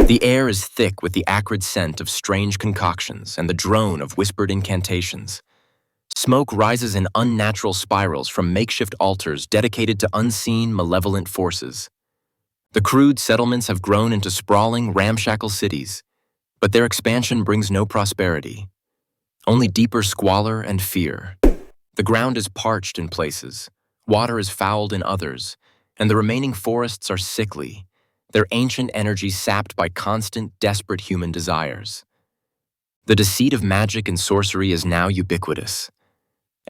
The air is thick with the acrid scent of strange concoctions and the drone of whispered incantations. Smoke rises in unnatural spirals from makeshift altars dedicated to unseen, malevolent forces. The crude settlements have grown into sprawling, ramshackle cities, but their expansion brings no prosperity, only deeper squalor and fear. The ground is parched in places, water is fouled in others, and the remaining forests are sickly, their ancient energy sapped by constant, desperate human desires. The deceit of magic and sorcery is now ubiquitous.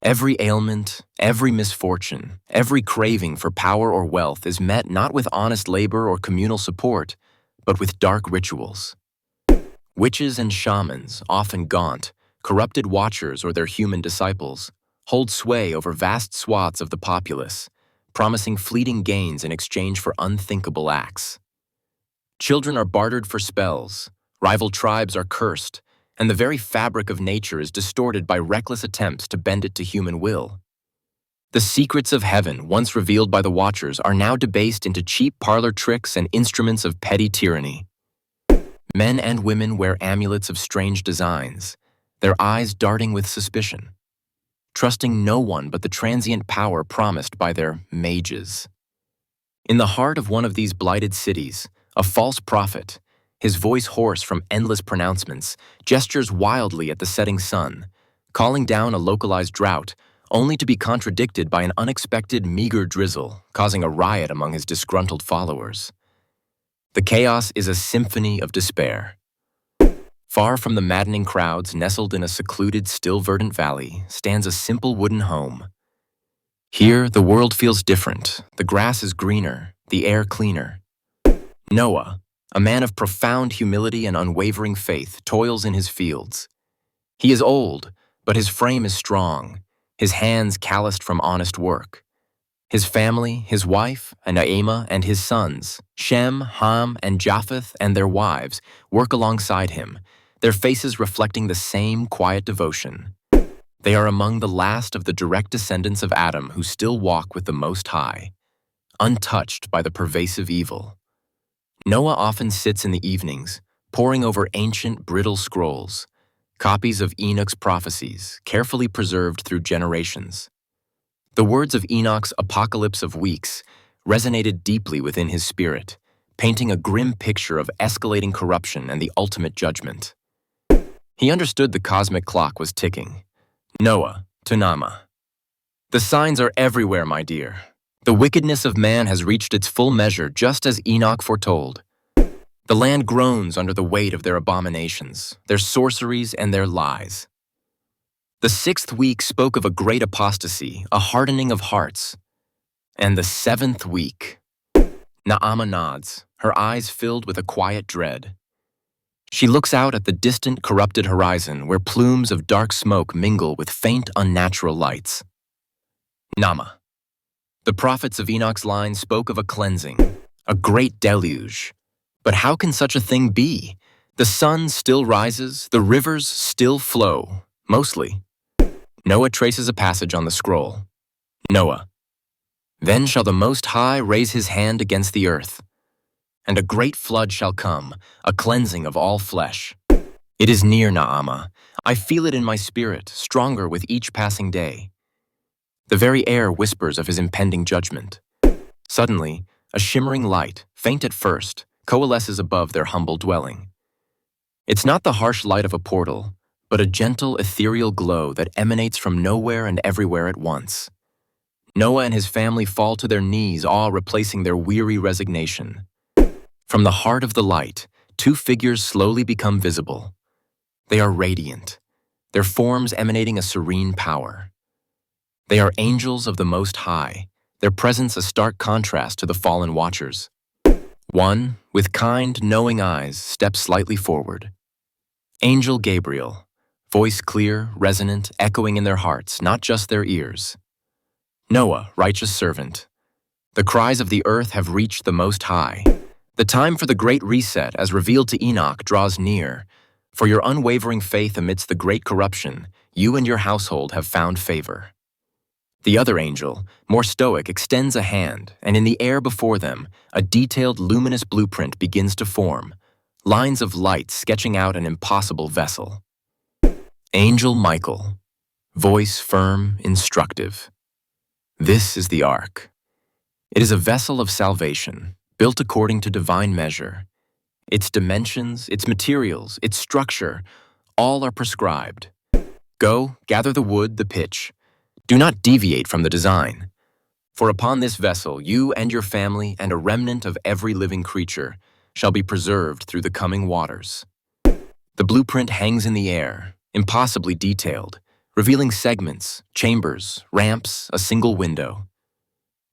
Every ailment, every misfortune, every craving for power or wealth is met not with honest labor or communal support, but with dark rituals. Witches and shamans, often gaunt, corrupted watchers or their human disciples, hold sway over vast swaths of the populace, promising fleeting gains in exchange for unthinkable acts. Children are bartered for spells, rival tribes are cursed, and the very fabric of nature is distorted by reckless attempts to bend it to human will. The secrets of heaven, once revealed by the Watchers, are now debased into cheap parlor tricks and instruments of petty tyranny. Men and women wear amulets of strange designs, their eyes darting with suspicion, trusting no one but the transient power promised by their mages. In the heart of one of these blighted cities, a false prophet, his voice hoarse from endless pronouncements, gestures wildly at the setting sun, calling down a localized drought, only to be contradicted by an unexpected meager drizzle, causing a riot among his disgruntled followers. The chaos is a symphony of despair. Far from the maddening crowds, nestled in a secluded, still verdant valley, stands a simple wooden home. Here, the world feels different. The grass is greener, the air cleaner. Noah, a man of profound humility and unwavering faith, toils in his fields. He is old, but his frame is strong, his hands calloused from honest work. His family, his wife, Naamah, and his sons, Shem, Ham, and Japheth, and their wives, work alongside him, their faces reflecting the same quiet devotion. They are among the last of the direct descendants of Adam who still walk with the Most High, untouched by the pervasive evil. Noah often sits in the evenings, poring over ancient, brittle scrolls, copies of Enoch's prophecies, carefully preserved through generations. The words of Enoch's Apocalypse of Weeks resonated deeply within his spirit, painting a grim picture of escalating corruption and the ultimate judgment. He understood the cosmic clock was ticking. Noah, to Naamah. The signs are everywhere, my dear. The wickedness of man has reached its full measure, just as Enoch foretold. The land groans under the weight of their abominations, their sorceries, and their lies. The 6th week spoke of a great apostasy, a hardening of hearts. And the 7th week. Naamah nods, her eyes filled with a quiet dread. She looks out at the distant, corrupted horizon where plumes of dark smoke mingle with faint, unnatural lights. Naamah. The prophets of Enoch's line spoke of a cleansing, a great deluge. But how can such a thing be? The sun still rises, the rivers still flow, mostly. Noah traces a passage on the scroll. Noah. Then shall the Most High raise his hand against the earth, and a great flood shall come, a cleansing of all flesh. It is near, Naamah. I feel it in my spirit, stronger with each passing day. The very air whispers of his impending judgment. Suddenly, a shimmering light, faint at first, coalesces above their humble dwelling. It's not the harsh light of a portal, but a gentle, ethereal glow that emanates from nowhere and everywhere at once. Noah and his family fall to their knees, awe replacing their weary resignation. From the heart of the light, 2 figures slowly become visible. They are radiant, their forms emanating a serene power. They are angels of the Most High, their presence a stark contrast to the fallen watchers. One, with kind, knowing eyes, steps slightly forward. Angel Gabriel, voice clear, resonant, echoing in their hearts, not just their ears. Noah, righteous servant. The cries of the earth have reached the Most High. The time for the great reset, as revealed to Enoch, draws near. For your unwavering faith amidst the great corruption, you and your household have found favor. The other angel, more stoic, extends a hand, and in the air before them, a detailed, luminous blueprint begins to form, lines of light sketching out an impossible vessel. Angel Michael, voice firm, instructive. This is the Ark. It is a vessel of salvation, built according to divine measure. Its dimensions, its materials, its structure, all are prescribed. Go, gather the wood, the pitch. Do not deviate from the design. For upon this vessel you and your family and a remnant of every living creature shall be preserved through the coming waters. The blueprint hangs in the air, impossibly detailed, revealing segments, chambers, ramps, a single window.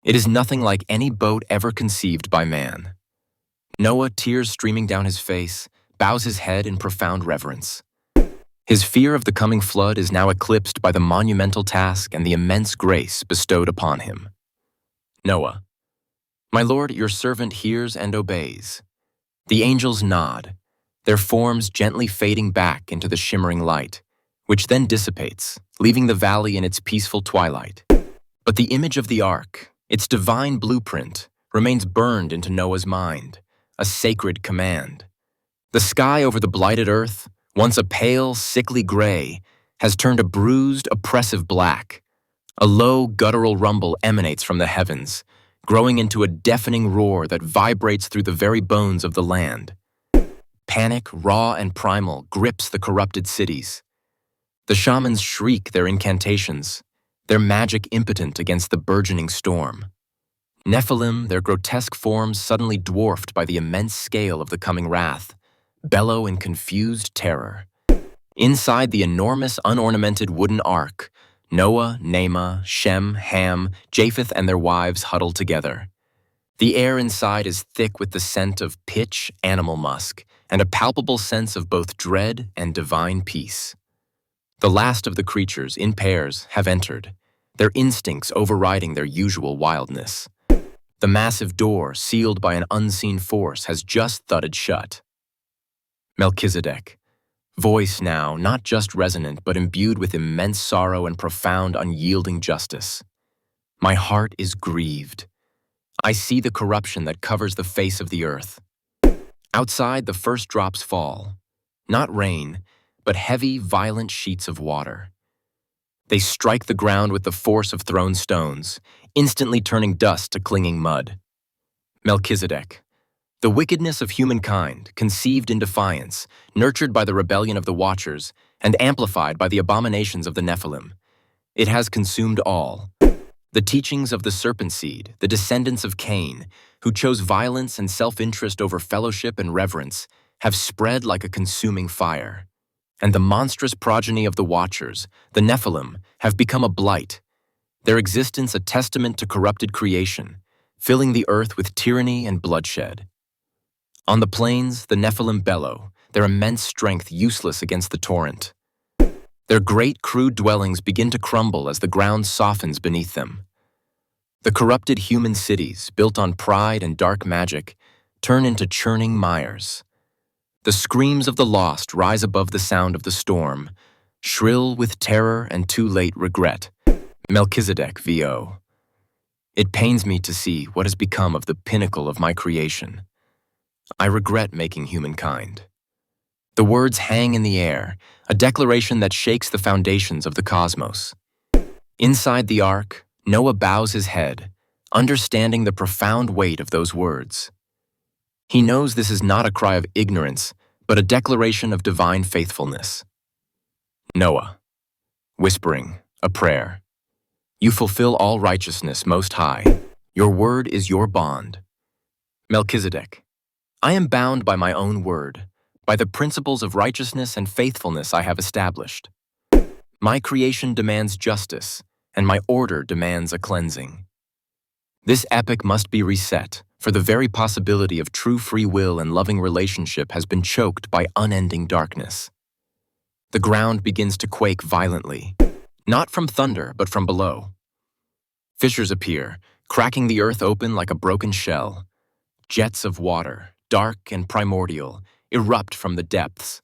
It is nothing like any boat ever conceived by man. Noah, tears streaming down his face, bows his head in profound reverence. His fear of the coming flood is now eclipsed by the monumental task and the immense grace bestowed upon him. Noah, my lord, your servant hears and obeys. The angels nod, their forms gently fading back into the shimmering light, which then dissipates, leaving the valley in its peaceful twilight. But the image of the ark, its divine blueprint, remains burned into Noah's mind, a sacred command. The sky over the blighted earth, once a pale, sickly gray, has turned a bruised, oppressive black. A low, guttural rumble emanates from the heavens, growing into a deafening roar that vibrates through the very bones of the land. Panic, raw and primal, grips the corrupted cities. The shamans shriek their incantations, their magic impotent against the burgeoning storm. Nephilim, their grotesque forms suddenly dwarfed by the immense scale of the coming wrath, bellow in confused terror. Inside the enormous, unornamented wooden ark, Noah, Naamah, Shem, Ham, Japheth, and their wives huddle together. The air inside is thick with the scent of pitch, animal musk, and a palpable sense of both dread and divine peace. The last of the creatures, in pairs, have entered, their instincts overriding their usual wildness. The massive door, sealed by an unseen force, has just thudded shut. Melchizedek, voice now not just resonant but imbued with immense sorrow and profound, unyielding justice. My heart is grieved. I see the corruption that covers the face of the earth. Outside, the first drops fall. Not rain, but heavy, violent sheets of water. They strike the ground with the force of thrown stones, instantly turning dust to clinging mud. Melchizedek, the wickedness of humankind, conceived in defiance, nurtured by the rebellion of the Watchers, and amplified by the abominations of the Nephilim. It has consumed all. The teachings of the serpent seed, the descendants of Cain, who chose violence and self-interest over fellowship and reverence, have spread like a consuming fire. And the monstrous progeny of the Watchers, the Nephilim, have become a blight, their existence a testament to corrupted creation, filling the earth with tyranny and bloodshed. On the plains, the Nephilim bellow, their immense strength useless against the torrent. Their great, crude dwellings begin to crumble as the ground softens beneath them. The corrupted human cities, built on pride and dark magic, turn into churning mires. The screams of the lost rise above the sound of the storm, shrill with terror and too late regret. Melchizedek, V.O. It pains me to see what has become of the pinnacle of my creation. I regret making humankind. The words hang in the air, a declaration that shakes the foundations of the cosmos. Inside the ark, Noah bows his head, understanding the profound weight of those words. He knows this is not a cry of ignorance, but a declaration of divine faithfulness. Noah, whispering, a prayer. You fulfill all righteousness, Most High. Your word is your bond. Melchizedek, I am bound by my own word, by the principles of righteousness and faithfulness I have established. My creation demands justice, and my order demands a cleansing. This epic must be reset, for the very possibility of true free will and loving relationship has been choked by unending darkness. The ground begins to quake violently, not from thunder, but from below. Fissures appear, cracking the earth open like a broken shell. Jets of water, dark and primordial, erupt from the depths,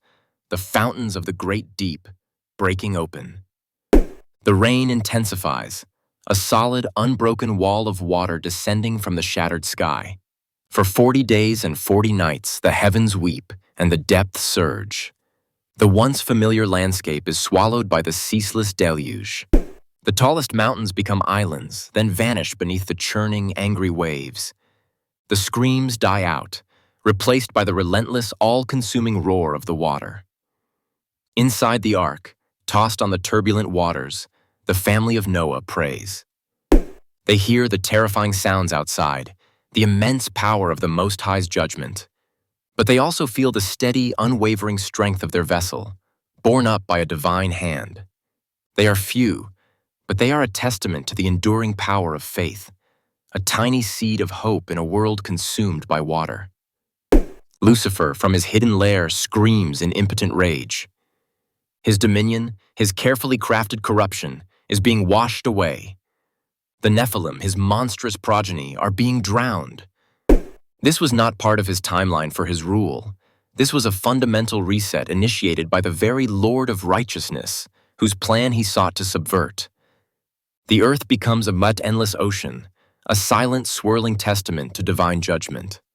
the fountains of the great deep, breaking open. The rain intensifies, a solid, unbroken wall of water descending from the shattered sky. For 40 days and 40 nights, the heavens weep, and the depths surge. The once familiar landscape is swallowed by the ceaseless deluge. The tallest mountains become islands, then vanish beneath the churning, angry waves. The screams die out, replaced by the relentless, all-consuming roar of the water. Inside the ark, tossed on the turbulent waters, the family of Noah prays. They hear the terrifying sounds outside, the immense power of the Most High's judgment. But they also feel the steady, unwavering strength of their vessel, borne up by a divine hand. They are few, but they are a testament to the enduring power of faith, a tiny seed of hope in a world consumed by water. Lucifer, from his hidden lair, screams in impotent rage. His dominion, his carefully crafted corruption, is being washed away. The Nephilim, his monstrous progeny, are being drowned. This was not part of his timeline for his rule. This was a fundamental reset initiated by the very Lord of Righteousness, whose plan he sought to subvert. The earth becomes a endless ocean, a silent, swirling testament to divine judgment.